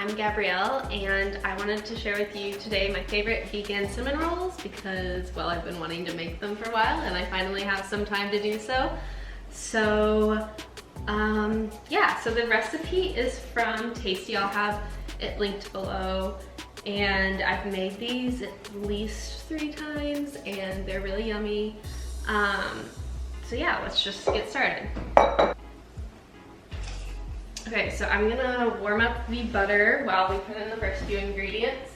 I'm Gabrielle and I wanted to share with you today my favorite vegan cinnamon rolls because, well, I've been wanting to make them for a while and I finally have some time to do so. So, yeah, so the recipe is from Tasty. I'll have it linked below. And I've made these at least 3 times and they're really yummy. So yeah, let's just get started. Okay, so I'm gonna warm up the butter while we put in the first few ingredients.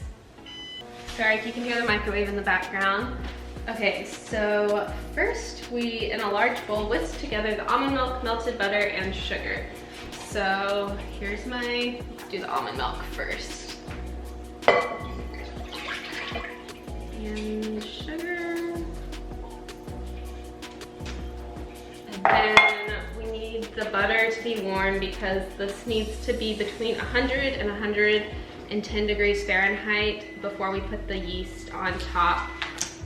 Sorry, you can hear the microwave in the background. Okay, so first we, in a large bowl, whisk together the almond milk, melted butter, and sugar. So here's my, let's do the almond milk first. And sugar. And then we need the butter to be warm because this needs to be between 100 and 110 degrees Fahrenheit before we put the yeast on top,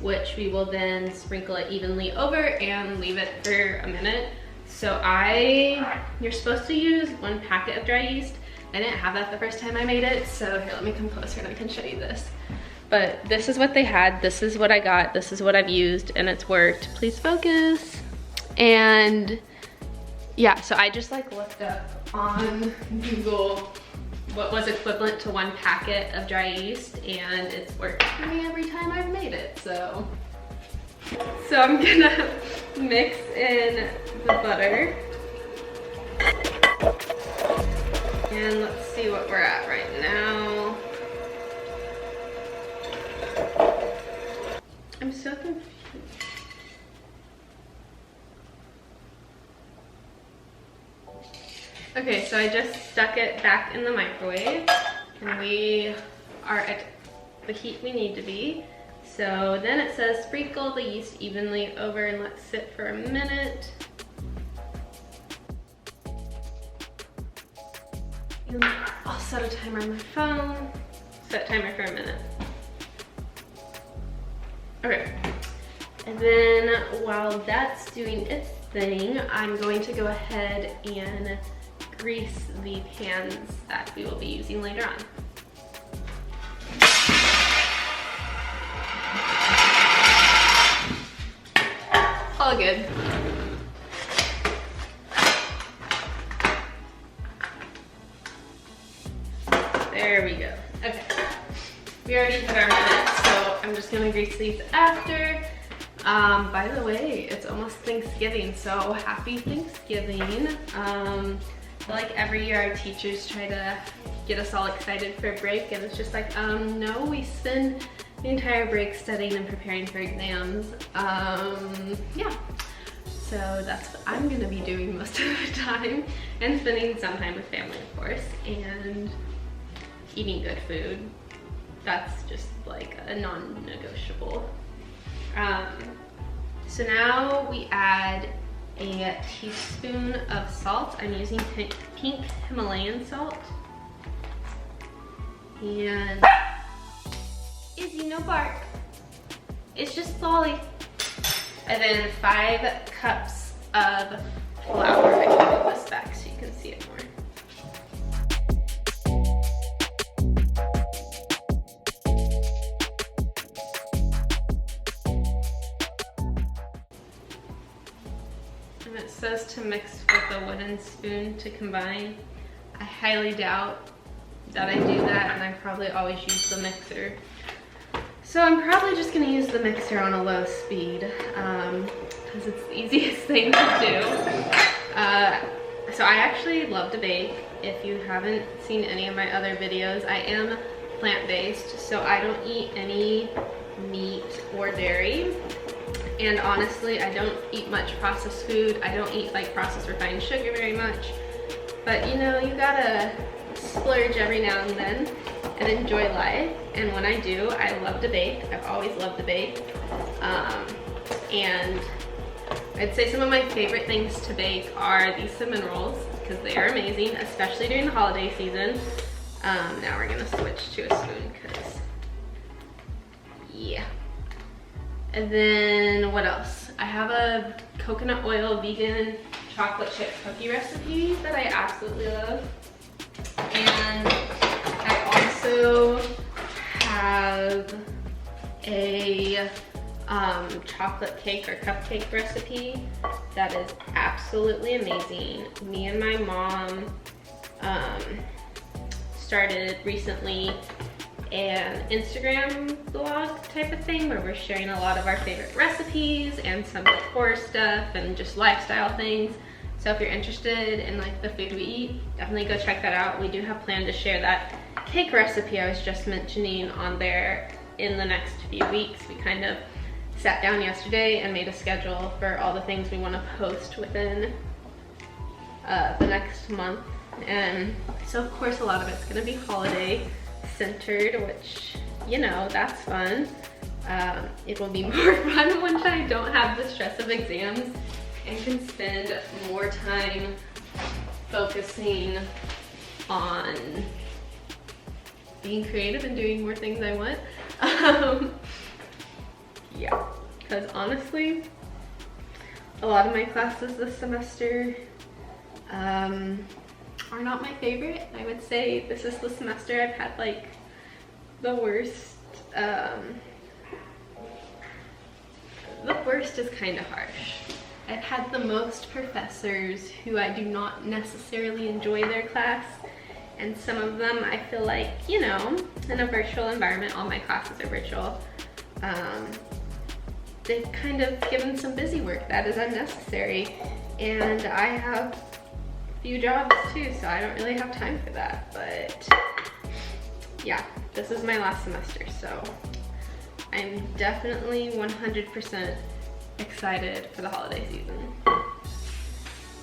which we will then sprinkle it evenly over and leave it for a minute. So you're supposed to use 1 packet of dry yeast. I didn't have that the first time I made it, so here, let me come closer and I can show you this. But this is what they had, this is what I got, this is what I've used, and it's worked. Please focus. And yeah, so I just like looked up on Google what was equivalent to 1 packet of dry yeast, and it's worked for me every time I've made it, so. So I'm gonna mix in the butter. And let's see what we're at right now. I'm so confused. Okay, so I just stuck it back in the microwave and we are at the heat we need to be. So then it says sprinkle the yeast evenly over and let sit for a minute. And I'll set a timer on my phone. Set timer for a minute. Okay, and then while that's doing its thing, I'm going to go ahead and grease the pans that we will be using later on. All good. There we go. Okay. We already hit our minute, so I'm just gonna grease these after. By the way, it's almost Thanksgiving, so happy Thanksgiving. I feel like every year our teachers try to get us all excited for break, and it's just like, no, we spend the entire break studying and preparing for exams. Yeah, so that's what I'm gonna be doing most of the time, and spending some time with family, of course, and eating good food. That's just like a non-negotiable. So now we add a teaspoon of salt. I'm using pink Himalayan salt. And Izzy, no bark. It's just Lolly. And then 5 cups of flour. I can move this back so you can see it more. And it says to mix with a wooden spoon to combine. I highly doubt that I do that, and I probably always use the mixer. So I'm probably just gonna use the mixer on a low speed because it's the easiest thing to do. So I actually love to bake. If you haven't seen any of my other videos, I am plant-based, so I don't eat any meat or dairy. And honestly, I don't eat much processed food. I don't eat like processed refined sugar very much. But you know, you gotta splurge every now and then and enjoy life. And when I do, I love to bake. I've always loved to bake. And I'd say some of my favorite things to bake are these cinnamon rolls because they are amazing, especially during the holiday season. Now we're gonna switch to a spoon because, yeah. And then what else? I have a coconut oil vegan chocolate chip cookie recipe that I absolutely love. And I chocolate cake or cupcake recipe that is absolutely amazing. Me and my mom started recently an Instagram blog type of thing where we're sharing a lot of our favorite recipes and some decor stuff and just lifestyle things. So if you're interested in like the food we eat, definitely go check that out. We do have planned to share that cake recipe I was just mentioning on there in the next few weeks. We kind of sat down yesterday and made a schedule for all the things we want to post within the next month. And so of course a lot of it's going to be holiday centered, which, you know, that's fun. It will be more fun once I don't have the stress of exams and can spend more time focusing on being creative and doing more things I want. Yeah, because honestly, a lot of my classes this semester are not my favorite. I would say this is the semester I've had like the worst. The worst is kind of harsh. I've had the most professors who I do not necessarily enjoy their class, and some of them I feel like, you know, in a virtual environment, all my classes are virtual, they've kind of given some busy work that is unnecessary, and I have a few jobs too, so I don't really have time for that. But yeah, this is my last semester, so I'm definitely 100% excited for the holiday season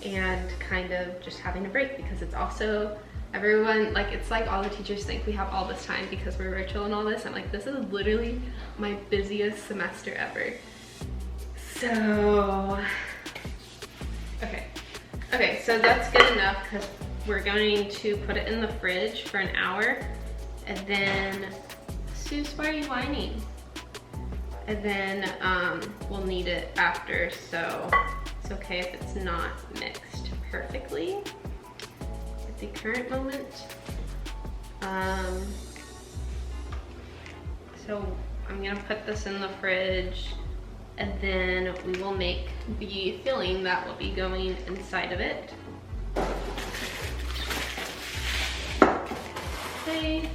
and kind of just having a break, because it's also everyone, like, it's like all the teachers think we have all this time because we're virtual and all this. I'm like, this is literally my busiest semester ever. So okay, so that's good enough because we're going to put it in the fridge for an hour, and then Seuss, why are you whining? And then we'll knead it after, so it's okay if it's not mixed perfectly at the current moment. So I'm gonna put this in the fridge, and then we will make the filling that will be going inside of it. Okay.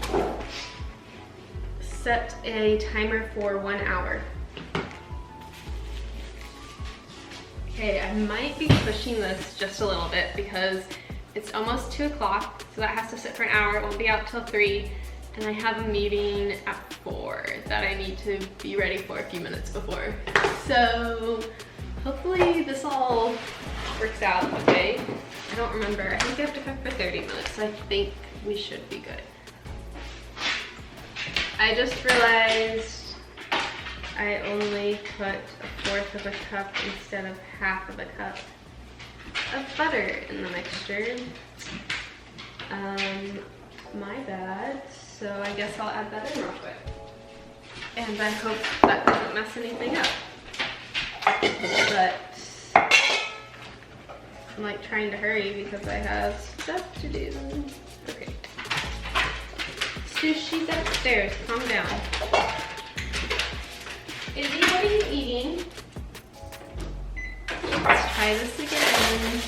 Set a timer for 1 hour. Okay, I might be pushing this just a little bit because it's almost 2 o'clock, so that has to sit for an hour. It won't be out till 3, and I have a meeting at 4 that I need to be ready for a few minutes before. So hopefully this all works out okay. I don't remember. I think I have to cook for 30 minutes, so I think we should be good. I just realized I only put 1/4 of a cup instead of 1/2 of a cup of butter in the mixture. My bad. So I guess I'll add that in real quick. And I hope that doesn't mess anything up. But I'm like trying to hurry because I have stuff to do. Okay. She's upstairs, calm down. Izzy, what are you eating? Let's try this again.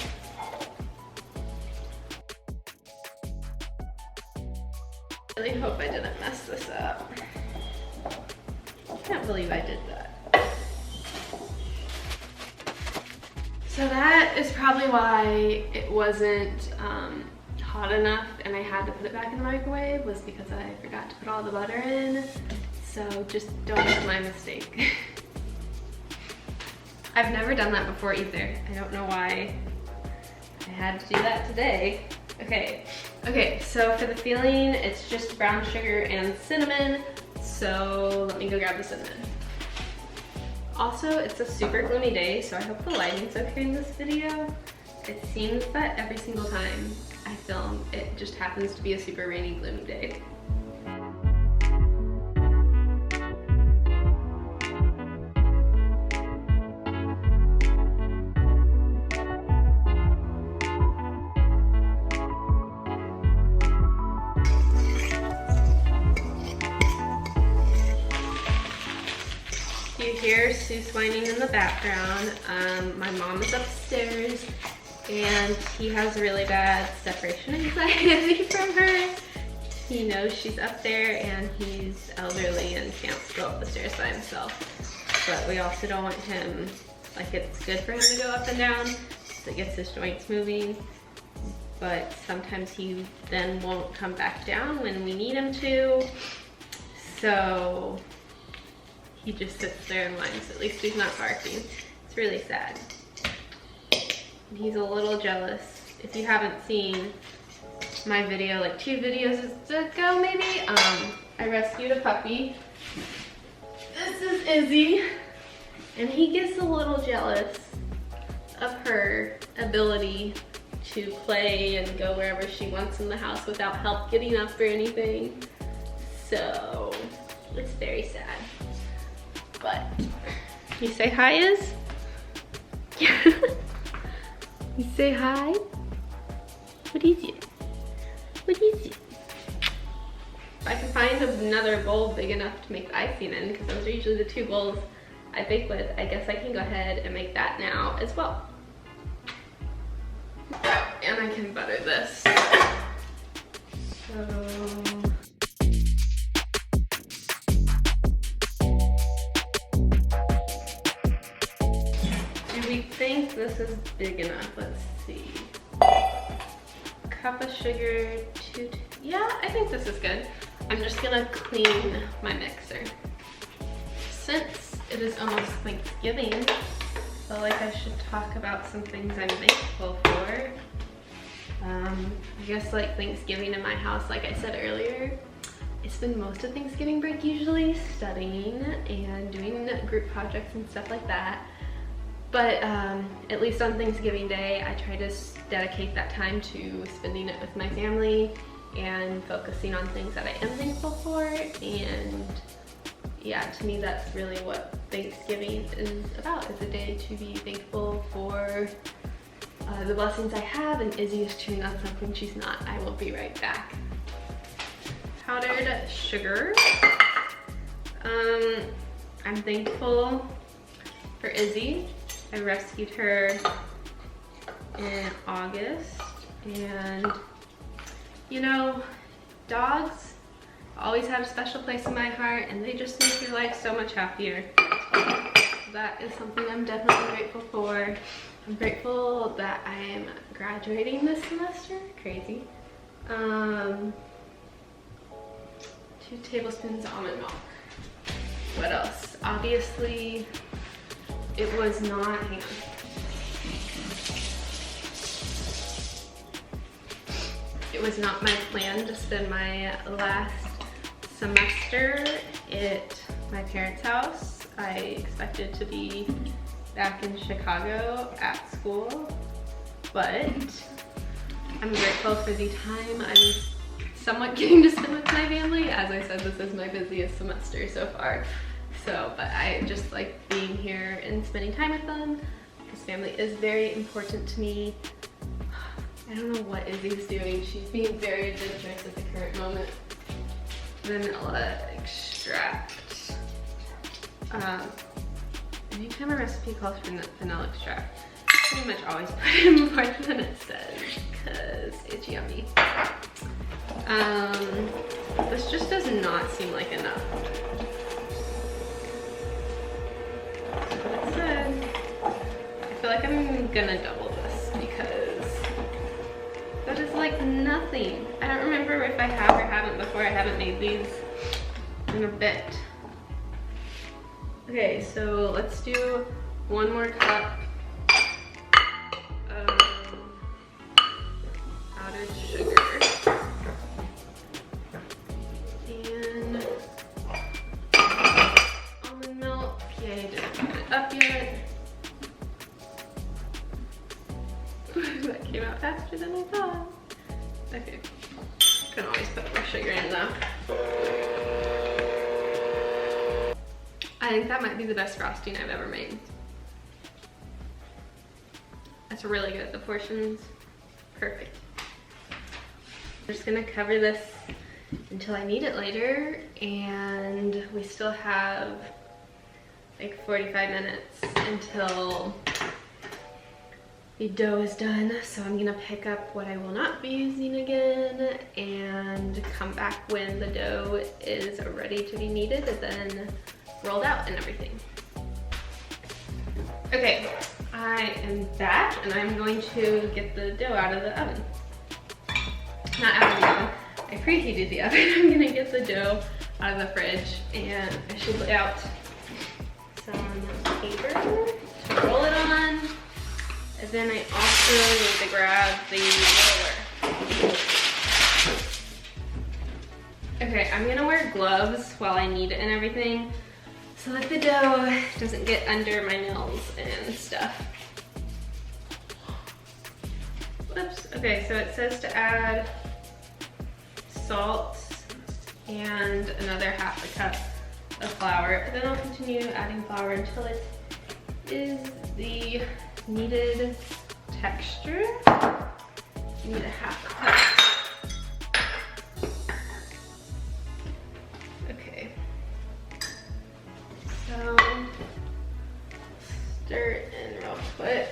I really hope I didn't mess this up. I can't believe I did that. So that is probably why it wasn't hot enough and I had to put it back in the microwave, was because I forgot to put all the butter in. So just don't make my mistake. I've never done that before either. I don't know why I had to do that today. Okay, so for the filling, it's just brown sugar and cinnamon. So let me go grab the cinnamon. Also, it's a super gloomy day, so I hope the lighting's okay in this video. It seems that every single time I film, it just happens to be a super rainy, gloomy day. hear Seuss whining in the background. My mom is upstairs and he has really bad separation anxiety from her. He knows she's up there and he's elderly and can't go up the stairs by himself. But we also don't want him, like, it's good for him to go up and down so it gets his joints moving. But sometimes he then won't come back down when we need him to. So he just sits there and whines. At least he's not barking. It's really sad. And he's a little jealous. If you haven't seen my video, like 2 videos ago maybe, I rescued a puppy. This is Izzy. And he gets a little jealous of her ability to play and go wherever she wants in the house without help getting up or anything. So it's very sad. But you say hi, Iz? You say hi? What is it? What is it? If I can find another bowl big enough to make the icing in, because those are usually the 2 bowls I bake with, I guess I can go ahead and make that now as well. And I can butter this. So do we think this is big enough? Let's see. Cup of sugar, 2, yeah, I think this is good. I'm just gonna clean my mixer. Since it is almost Thanksgiving, I feel like I should talk about some things I'm thankful for. I guess like Thanksgiving in my house, like I said earlier, I spend most of Thanksgiving break usually studying and doing group projects and stuff like that. But at least on Thanksgiving Day, I try to dedicate that time to spending it with my family and focusing on things that I am thankful for. And yeah, to me, that's really what Thanksgiving is about. It's a day to be thankful for the blessings I have. And Izzy is chewing on something she's not. I will be right back. Powdered sugar. I'm thankful for Izzy. I rescued her in August, and you know, dogs always have a special place in my heart, and they just make your life so much happier. That is something I'm definitely grateful for. I'm grateful that I'm graduating this semester. Crazy. 2 tablespoons almond milk. What else? Obviously, it was not, hang on. It was not my plan to spend my last semester at my parents' house. I expected to be back in Chicago at school, but I'm grateful for the time I'm somewhat getting to spend with my family. As I said, this is my busiest semester so far. But I just like being here and spending time with them because family is very important to me. I don't know what Izzy's doing. She's being very adventurous at the current moment. Vanilla extract. Anytime a recipe calls for vanilla extract, I pretty much always put in more than it says because it's yummy. This just does not seem like enough. I feel like I'm gonna double this because that is like nothing. I don't remember if I have or haven't before. I haven't made these in a bit. Okay, so let's do 1 more cup of powdered sugar. And almond milk. Yay, I didn't put it up yet. That came out faster than I thought. Okay, you can always put more sugar in though. I think that might be the best frosting I've ever made. That's really good. The portion's perfect. I'm just gonna cover this until I need it later, and we still have like 45 minutes until the dough is done. So I'm gonna pick up what I will not be using again and come back when the dough is ready to be kneaded and then rolled out and everything. Okay, I am back and I'm going to get the dough out of the oven. Not out of the oven, I preheated the oven. I'm gonna get the dough out of the fridge and I should lay out some paper to roll it on. And then I also need to grab the roller. Okay, I'm gonna wear gloves while I knead it and everything so that the dough doesn't get under my nails and stuff. Whoops. Okay, so it says to add salt and another half a cup of flour. And then I'll continue adding flour until it is the needed texture. Need a half cup. Okay. So stir it in real quick.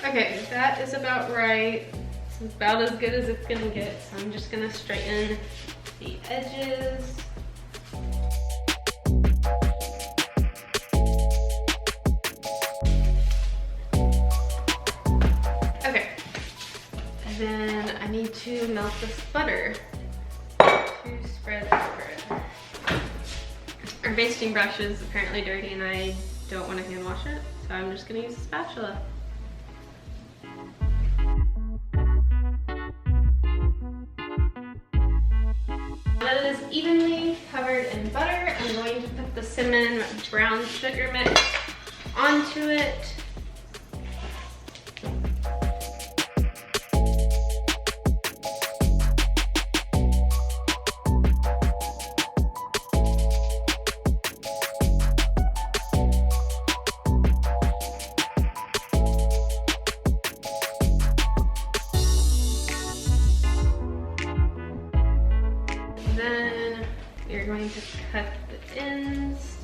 Okay, that is about right. It's about as good as it's gonna get. So I'm just gonna straighten the edges. Okay, and then I need to melt this butter to spread over it. Our basting brush is apparently dirty and I don't want to hand wash it, so I'm just gonna use a spatula. Now that it is evenly covered in butter, I'm going to put the cinnamon brown sugar mix onto it. Then we're going to cut the ends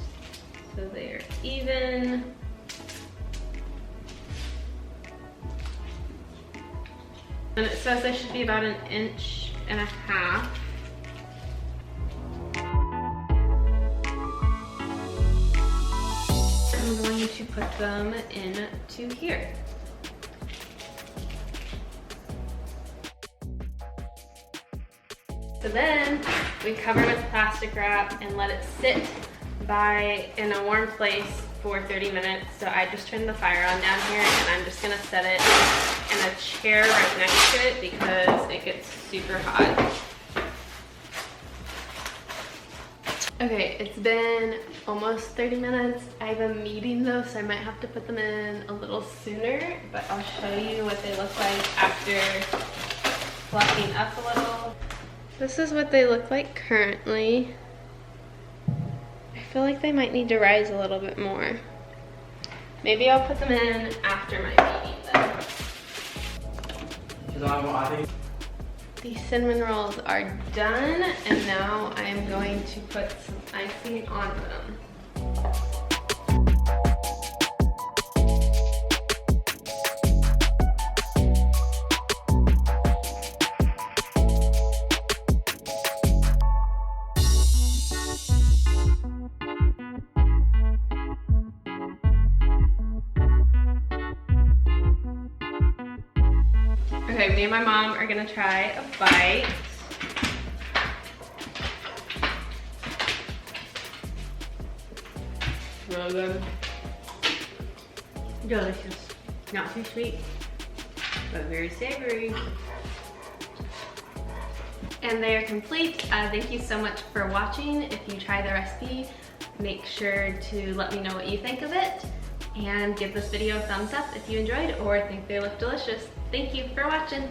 so they are even. And it says they should be about 1.5 inches. I'm going to put them into here. So then we cover with plastic wrap and let it sit in a warm place for 30 minutes. So I just turned the fire on down here and I'm just gonna set it in a chair right next to it because it gets super hot. Okay, it's been almost 30 minutes. I have a meeting though, so I might have to put them in a little sooner, but I'll show you what they look like after fluffing up a little. This is what they look like currently. I feel like they might need to rise a little bit more. Maybe I'll put them in after my meeting then. The cinnamon rolls are done, and now I'm going to put some icing on them. Okay, me and my mom are gonna try a bite. Really good. Delicious. Not too sweet, but very savory. And they are complete. Thank you so much for watching. If you try the recipe, make sure to let me know what you think of it. And give this video a thumbs up if you enjoyed or think they look delicious. Thank you for watching.